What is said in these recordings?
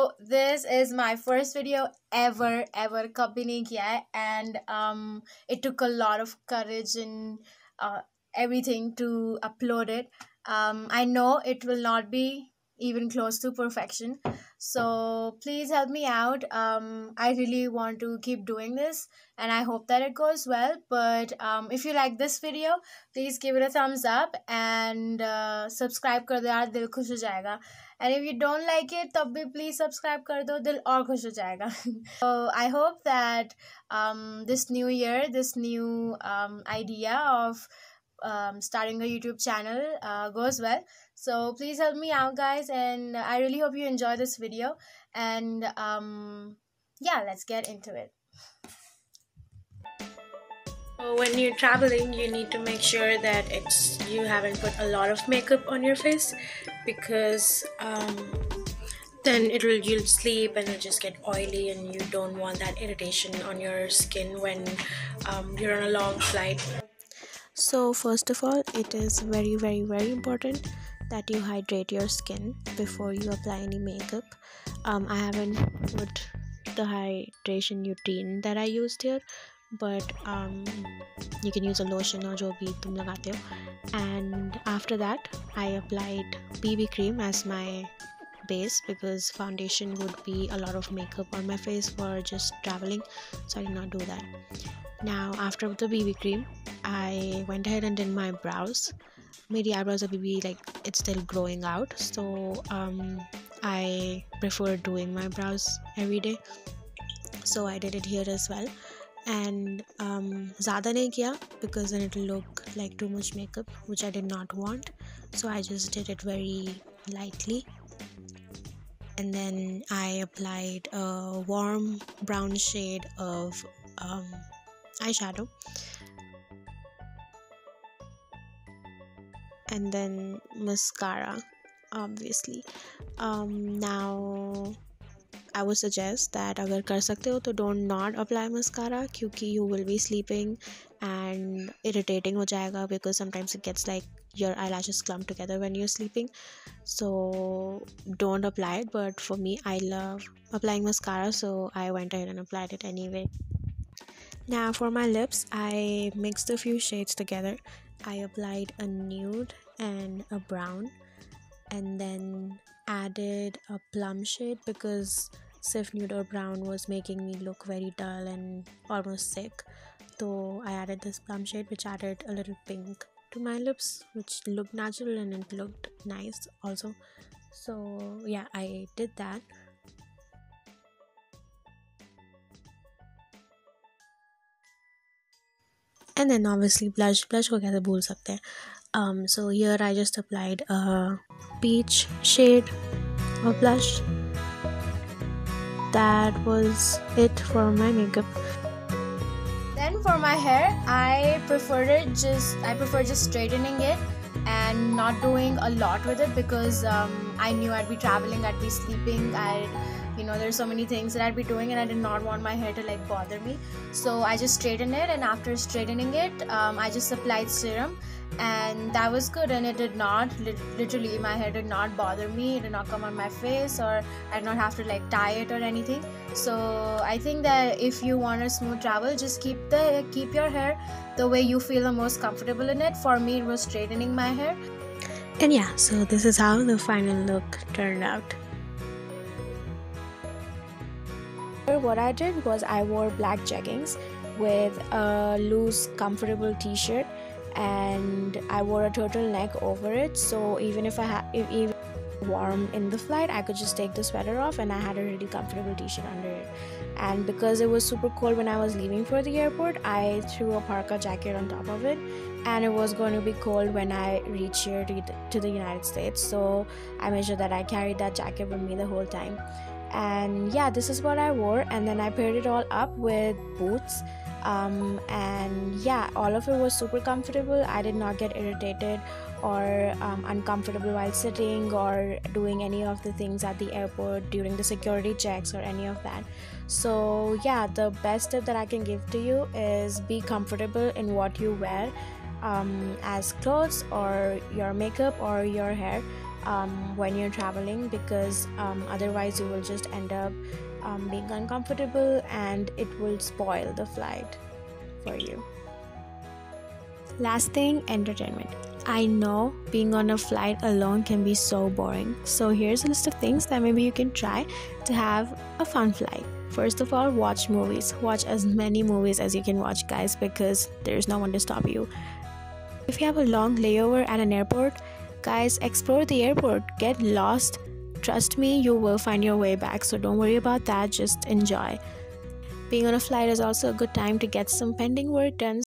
So this is my first video ever कभी नहीं किया है and it took a lot of courage and uh, everything to upload it. I know it will not be even close to perfection, so please help me out. I really want to keep doing this and I hope that it goes well. But if you like this video, please give it a thumbs up and subscribe कर दो यार, दिल खुश हो जाएगा. And if you don't like it, तब भी please subscribe कर दो, दिल और खुश हो जाएगा. So I hope that this new year, this new idea of starting a YouTube channel goes well. So please help me out, guys, and I really hope you enjoy this video. And yeah, let's get into it. So when you're traveling, you need to make sure that you haven't put a lot of makeup on your face, because then you'll sleep and it'll just get oily, and you don't want that irritation on your skin when you're on a long flight. So first of all, it is very important that you hydrate your skin before you apply any makeup. I haven't put the hydration routine that I used here, but you can use a lotion or jo bhi tum lagate ho. And after that I applied BB cream as my base, because foundation would be a lot of makeup on my face for just traveling, so I did not do that. Now after the BB cream, I went ahead and did my brows. My eyebrows are like it's still growing out, so I prefer doing my brows every day, so I did it here as well. And ज़्यादा नहीं किया because then it will look like too much makeup, which I did not want, so I just did it very lightly. And then I applied a warm brown shade of eyeshadow, and then mascara, obviously. Now I would suggest that अगर कर सकते हो तो don't not apply mascara, क्योंकि you will be sleeping and irritating हो जाएगा, because sometimes it gets like your eyelashes clump together when you're sleeping, so don't apply it. But for me, I love applying mascara, so I went ahead and applied it anyway. Now for my lips, I mixed a few shades together. I applied a nude and a brown, and then added a plum shade because Sif nude or brown was making me look very dull and almost sick. So I added this plum shade, which added a little pink to my lips, which looked natural and it looked nice also. So yeah, I did that. And then obviously blush को कैसे भूल सकते हैं. So here I just applied a peach shade of blush. That was it for my makeup. Then for my hair, I prefer just straightening it and not doing a lot with it, because I knew I'd be traveling, I'd be sleeping, there's so many things that I'd be doing, and I did not want my hair to like bother me. So I just straightened it, and after straightening it, I just applied serum, and that was good. And it did not, literally my hair did not bother me, it did not come on my face, or I did not have to like tie it or anything. So I think that if you want a smooth travel, just keep your hair the way you feel the most comfortable in it. For me, it was straightening my hair. And yeah, so this is how the final look turned out. What I did was I wore black jeggings with a loose comfortable t-shirt, and I wore a turtleneck over it, so even if even warm in the flight, I could just take the sweater off, and I had a really comfortable t-shirt under it. And because it was super cold when I was leaving for the airport, I threw a parka jacket on top of it, and it was going to be cold when I reached here to the United States, so I made sure that I carried that jacket with me the whole time. And yeah, this is what I wore, and then I paired it all up with boots, and yeah, all of it was super comfortable. I did not get irritated or uncomfortable while sitting or doing any of the things at the airport during the security checks or any of that. So yeah, the best tip that I can give to you is be comfortable in what you wear, as clothes or your makeup or your hair. when you're traveling, because otherwise you will just end up being uncomfortable and it will spoil the flight for you. Last thing, entertainment. I know being on a flight alone can be so boring, so here's a list of things that maybe you can try to have a fun flight. First of all, watch movies. Watch as many movies as you can watch, guys, because there's no one to stop you. If you have a long layover at an airport, guys, explore the airport. Get lost. Trust me, you will find your way back, so don't worry about that, just enjoy. Being on a flight is also a good time to get some pending work done.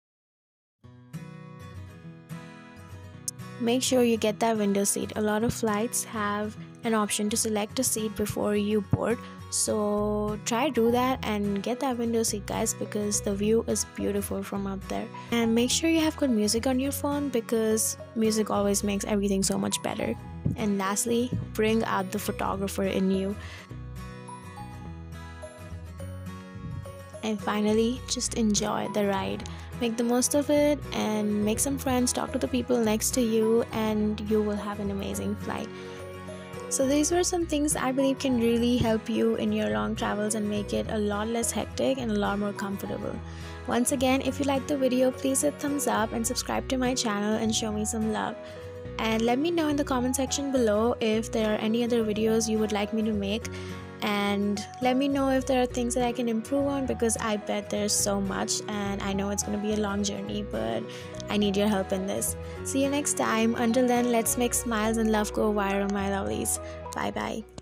Make sure you get that window seat. A lot of flights have an option to select a seat before you board, so try do that and get that window seat, guys, because the view is beautiful from up there. And make sure you have good music on your phone, because music always makes everything so much better. And lastly, bring out the photographer in you. And finally, just enjoy the ride. Make the most of it and make some friends, talk to the people next to you, and you will have an amazing flight. So these were some things I believe can really help you in your long travels and make it a lot less hectic and a lot more comfortable. Once again, if you liked the video, please hit thumbs up and subscribe to my channel and show me some love. And let me know in the comment section below if there are any other videos you would like me to make. And let me know if there are things that I can improve on, because I bet there's so much and I know it's going to be a long journey, but I need your help in this. See you next time. Until then, let's make smiles and love go viral, my lovelies. Bye bye.